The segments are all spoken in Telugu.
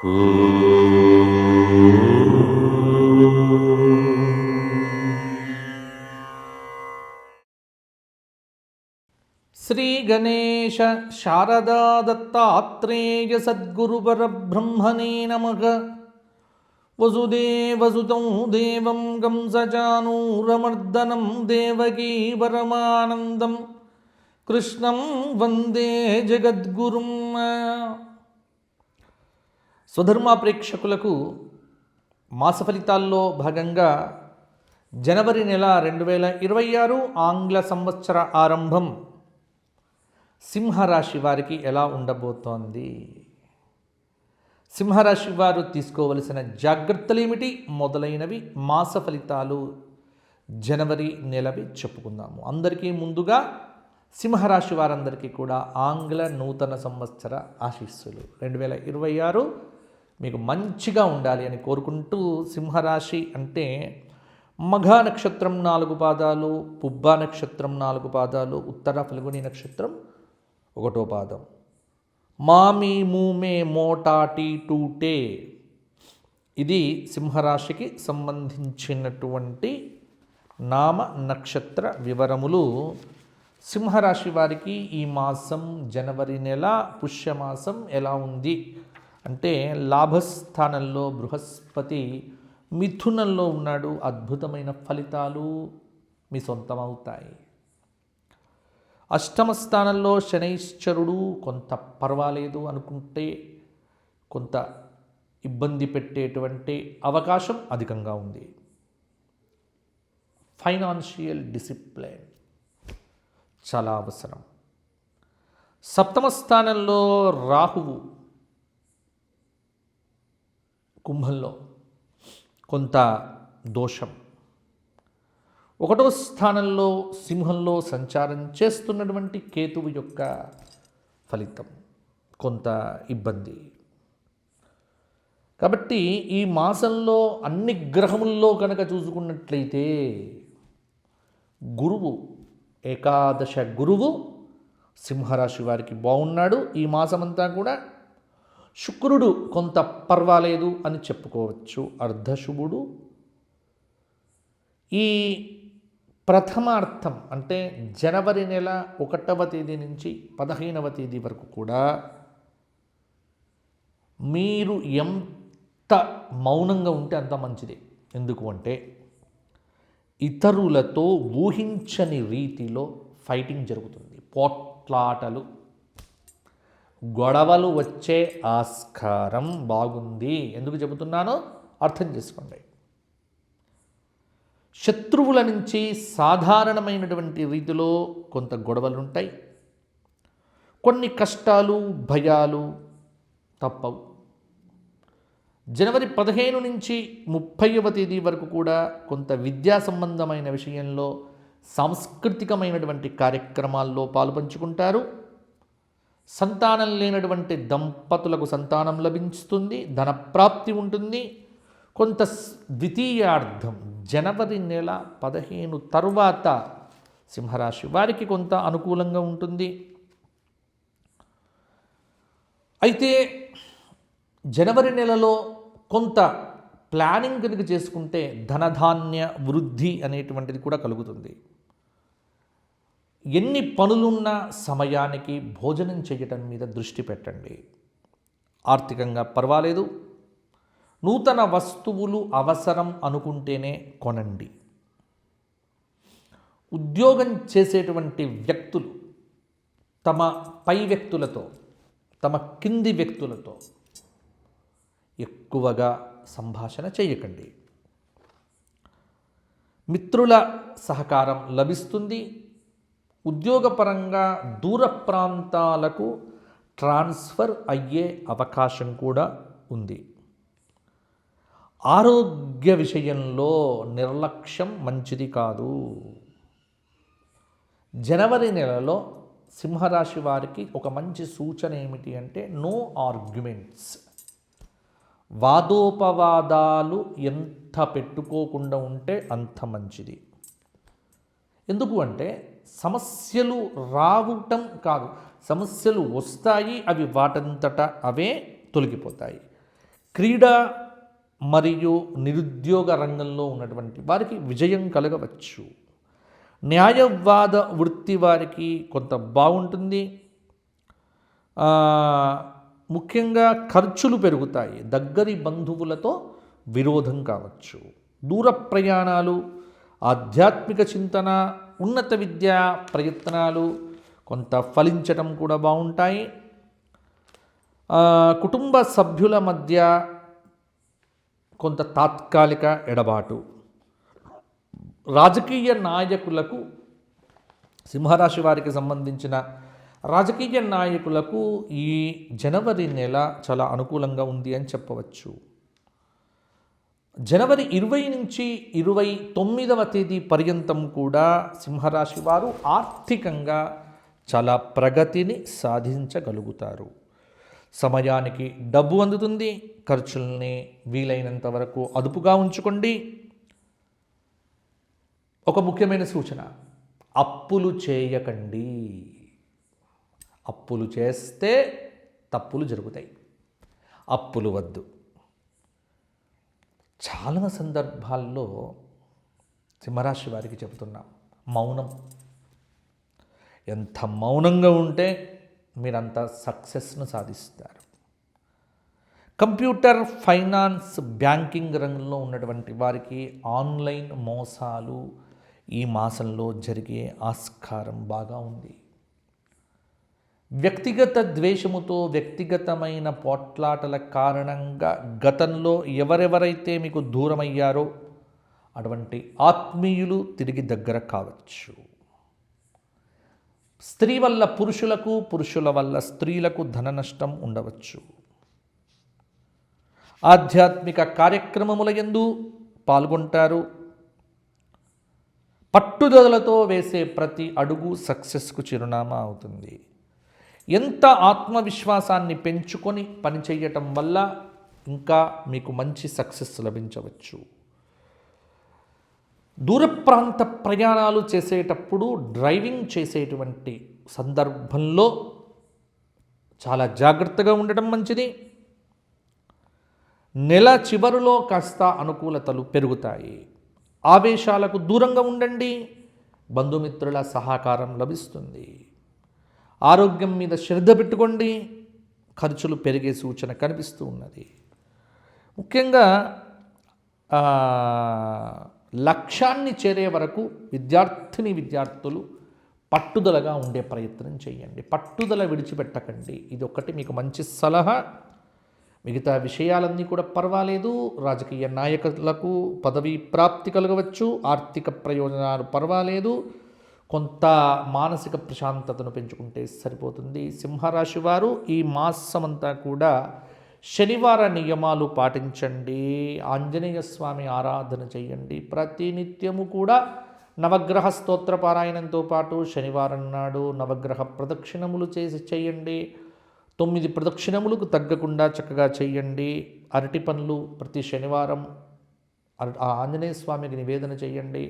శ్రీ గణేశ శారదా దత్తాత్రేయ సద్గురుపరబ్రహ్మణే నమః. వసుదేవసుతం దేవం కంసచానూరమర్దనం దేవకీ పరమానందం కృష్ణం వందే జగద్గురుం. స్వధర్మ ప్రేక్షకులకు మాస ఫలితాల్లో భాగంగా జనవరి నెల 2026 ఆంగ్ల సంవత్సర ఆరంభం సింహరాశి వారికి ఎలా ఉండబోతోంది, సింహరాశి వారు తీసుకోవలసిన జాగ్రత్తలు ఏమిటి మొదలైనవి మాస ఫలితాలు జనవరి నెలవి చెప్పుకుందాము. అందరికీ ముందుగా సింహరాశి వారందరికీ కూడా ఆంగ్ల నూతన సంవత్సర ఆశీస్సులు. 2026 మీకు మంచిగా ఉండాలి అని కోరుకుంటూ, సింహరాశి అంటే మఘా నక్షత్రం 4 పాదాలు, పుబ్బా నక్షత్రం 4 పాదాలు, ఉత్తర ఫల్గుని నక్షత్రం 1వ పాదం, మామి మూమే మోటాటి టూటే, ఇది సింహరాశికి సంబంధించినటువంటి నామ నక్షత్ర వివరములు. సింహరాశి వారికి ఈ మాసం జనవరి నెల పుష్యమాసం ఎలా ఉంది అంటే, లాభస్థానంలో బృహస్పతి మిథునంలో ఉన్నాడు. అద్భుతమైన ఫలితాలు మీ సొంతమవుతాయి. అష్టమ స్థానంలో శనైశ్చరుడు కొంత పర్వాలేదు అనుకుంటే కొంత ఇబ్బంది పెట్టేటువంటి అవకాశం అధికంగా ఉంది. ఫైనాన్షియల్ డిసిప్లిన్ చాలా అవసరం. సప్తమ స్థానంలో రాహువు కుంభంలో కొంత దోషం. 1వ స్థానంలో సింహంలో సంచారం చేస్తున్నటువంటి కేతువు యొక్క ఫలితం కొంత ఇబ్బంది. కాబట్టి ఈ మాసంలో అన్ని గ్రహముల్లో కనుక చూసుకున్నట్లయితే గురువు, ఏకాదశ గురువు సింహరాశి వారికి బాగున్నాడు. ఈ మాసమంతా కూడా శుక్రుడు కొంత పర్వాలేదు అని చెప్పుకోవచ్చు, అర్ధశుభుడు. ఈ ప్రథమార్థం అంటే జనవరి నెల 1వ తేదీ నుంచి 15వ తేదీ వరకు కూడా మీరు ఎంత మౌనంగా ఉంటే అంత మంచిది. ఎందుకు అంటే ఇతరులతో ఊహించని రీతిలో ఫైటింగ్ జరుగుతుంది, పోట్లాటలు, గొడవలు వచ్చే ఆస్కారం బాగుంది. ఎందుకు చెబుతున్నానో అర్థం చేసుకోండి. శత్రువుల నుంచి సాధారణమైనటువంటి రీతిలో కొంత గొడవలు ఉంటాయి. కొన్ని కష్టాలు, భయాలు తప్పవు. జనవరి 15 నుంచి 30వ తేదీ వరకు కూడా కొంత విద్యా సంబంధమైన విషయంలో సాంస్కృతికమైనటువంటి కార్యక్రమాల్లో పాలుపంచుకుంటారు. సంతానం లేనటువంటి దంపతులకు సంతానం లభిస్తుంది, ధనప్రాప్తి ఉంటుంది. కొంత ద్వితీయార్థం జనవరి నెల 15 తరువాత సింహరాశి వారికి కొంత అనుకూలంగా ఉంటుంది. అయితే జనవరి నెలలో కొంత ప్లానింగ్ కనుక చేసుకుంటే ధనధాన్య వృద్ధి అనేటువంటిది కూడా కలుగుతుంది. ఎన్ని పనులున్నా సమయానికి భోజనం చేయటం మీద దృష్టి పెట్టండి. ఆర్థికంగా పర్వాలేదు. నూతన వస్తువులు అవసరం అనుకుంటేనే కొనండి. ఉద్యోగం చేసేటువంటి వ్యక్తులు తమ పై వ్యక్తులతో, తమ కింది వ్యక్తులతో ఎక్కువగా సంభాషణ చేయకండి. మిత్రుల సహకారం లభిస్తుంది. ఉద్యోగపరంగా దూర ప్రాంతాలకు ట్రాన్స్ఫర్ అయ్యే అవకాశం కూడా ఉంది. ఆరోగ్య విషయంలో నిర్లక్ష్యం మంచిది కాదు. జనవరి నెలలో సింహరాశి వారికి ఒక మంచి సూచన ఏమిటి అంటే, నో ఆర్గ్యుమెంట్స్. వాదోపవాదాలు ఎంత పెట్టుకోకుండా ఉంటే అంత మంచిది. ఎందుకు అంటే సమస్యలు రావటం కాదు, సమస్యలు వస్తాయి, అవి వాటంతట అవే తొలగిపోతాయి. క్రీడా మరియు నిరుద్యోగ రంగంలో ఉన్నటువంటి వారికి విజయం కలగవచ్చు. న్యాయవాద వృత్తి వారికి కొంత బాగుంటుంది. ముఖ్యంగా ఖర్చులు పెరుగుతాయి. దగ్గరి బంధువులతో విరోధం కావచ్చు. దూర ప్రయాణాలు, ఆధ్యాత్మిక చింతన, ఉన్నత విద్యా ప్రయత్నాలు కొంత ఫలించడం కూడా బాగుంటాయి. కుటుంబ సభ్యుల మధ్య కొంత తాత్కాలిక ఎడబాటు. రాజకీయ నాయకులకు, సింహరాశి వారికి సంబంధించిన రాజకీయ నాయకులకు ఈ జనవరి నెల చాలా అనుకూలంగా ఉంది అని చెప్పవచ్చు. జనవరి 20 నుంచి 29వ తేదీ పర్యంతం కూడా సింహరాశి వారు ఆర్థికంగా చాలా ప్రగతిని సాధించగలుగుతారు. సమయానికి డబ్బు అందుతుంది. ఖర్చుల్ని వీలైనంత వరకు అదుపుగా ఉంచుకోండి. ఒక ముఖ్యమైన సూచన, అప్పులు చేయకండి. అప్పులు చేస్తే తప్పులు జరుగుతాయి. అప్పులు వద్దు. చాలా సందర్భాల్లో సింహరాశి వారికి చెబుతున్నాం, మౌనం. ఎంత మౌనంగా ఉంటే మీరంత సక్సెస్ను సాధిస్తారు. కంప్యూటర్, ఫైనాన్స్, బ్యాంకింగ్ రంగంలో ఉన్నటువంటి వారికి ఆన్లైన్ మోసాలు ఈ మాసంలో జరిగే ఆస్కారం బాగా ఉంది. వ్యక్తిగత ద్వేషముతో, వ్యక్తిగతమైన పోట్లాటల కారణంగా గతంలో ఎవరెవరైతే మీకు దూరమయ్యారో అటువంటి ఆత్మీయులు తిరిగి దగ్గర కావచ్చు. స్త్రీ వల్ల పురుషులకు, పురుషుల వల్ల స్త్రీలకు ధన నష్టం ఉండవచ్చు. ఆధ్యాత్మిక కార్యక్రమముల యందు పాల్గొంటారు. పట్టుదలతో వేసే ప్రతి అడుగు సక్సెస్కు చిరునామా అవుతుంది. ఎంత ఆత్మవిశ్వాసాన్ని పెంచుకొని పనిచేయటం వల్ల ఇంకా మీకు మంచి సక్సెస్ లభించవచ్చు. దూర ప్రాంత ప్రయాణాలు చేసేటప్పుడు, డ్రైవింగ్ చేసేటువంటి సందర్భంలో చాలా జాగ్రత్తగా ఉండటం మంచిది. నెల చివరిలో కాస్త అనుకూలతలు పెరుగుతాయి. ఆవేశాలకు దూరంగా ఉండండి. బంధుమిత్రుల సహకారం లభిస్తుంది. ఆరోగ్యం మీద శ్రద్ధ పెట్టుకోండి. ఖర్చులు పెరిగే సూచన కనిపిస్తూ ఉన్నది. ముఖ్యంగా లక్ష్యాన్ని చేరే వరకు విద్యార్థులు పట్టుదలగా ఉండే ప్రయత్నం చేయండి. పట్టుదల విడిచిపెట్టకండి. ఇది ఒకటి మీకు మంచి సలహా. మిగతా విషయాలన్నీ కూడా పర్వాలేదు. రాజకీయ నాయకులకు పదవీ ప్రాప్తి కలగవచ్చు. ఆర్థిక ప్రయోజనాలు పర్వాలేదు. కొంత మానసిక ప్రశాంతతను పెంచుకుంటే సరిపోతుంది. సింహరాశి వారు ఈ మాసమంతా కూడా శనివార నియమాలు పాటించండి. ఆంజనేయ స్వామి ఆరాధన చేయండి. ప్రతినిత్యము కూడా నవగ్రహ స్తోత్ర పారాయణంతో పాటు శనివారం నాడు నవగ్రహ ప్రదక్షిణములు చేయండి. 9 ప్రదక్షిణములకు తగ్గకుండా చక్కగా చేయండి. అరటి పండ్లు ప్రతి శనివారం ఆంజనేయ స్వామికి నివేదన చేయండి.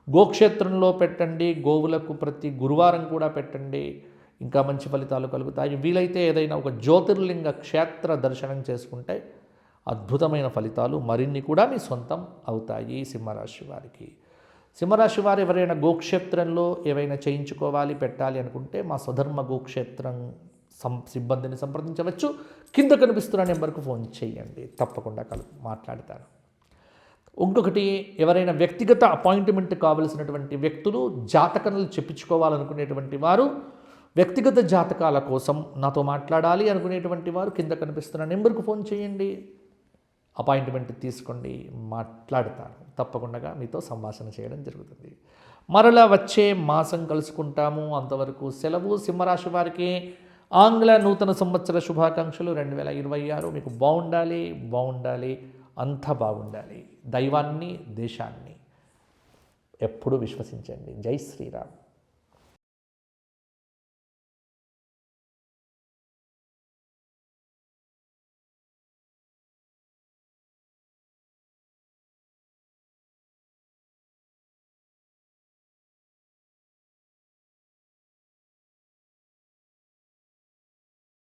గోక్షేత్రంలో పెట్టండి. గోవులకు ప్రతి గురువారం కూడా పెట్టండి. ఇంకా మంచి ఫలితాలు కలుగుతాయి. వీలైతే ఏదైనా ఒక జ్యోతిర్లింగ క్షేత్ర దర్శనం చేసుకుంటే అద్భుతమైన ఫలితాలు మరిన్ని కూడా మీ సొంతం అవుతాయి. సింహరాశి వారికి, సింహరాశి వారు ఎవరైనా గోక్షేత్రంలో ఏవైనా చేయించుకోవాలి, పెట్టాలి అనుకుంటే మా స్వధర్మ గోక్షేత్రం సిబ్బందిని సంప్రదించవచ్చు. కింద కనిపిస్తున్న నెంబర్కు ఫోన్ చేయండి. తప్పకుండా మాట్లాడతాను. ఇంకొకటి, ఎవరైనా వ్యక్తిగత అపాయింట్మెంట్ కావలసినటువంటి వ్యక్తులు, జాతకాలు చెప్పించుకోవాలనుకునేటువంటి వారు, వ్యక్తిగత జాతకాల కోసం నాతో మాట్లాడాలి అనుకునేటువంటి వారు కింద కనిపిస్తున్న నెంబర్కు ఫోన్ చేయండి. అపాయింట్మెంట్ తీసుకోండి, మాట్లాడతాను. తప్పకుండా మీతో సంభాషణ చేయడం జరుగుతుంది. మరలా వచ్చే మాసం కలుసుకుంటాము. అంతవరకు సెలవు. సింహరాశి వారికి ఆంగ్ల నూతన సంవత్సర శుభాకాంక్షలు. 2026 మీకు బాగుండాలి. అంతా బాగుండాలి. దైవాన్ని, దేశాన్ని ఎప్పుడూ విశ్వసించండి. జై శ్రీరామ్.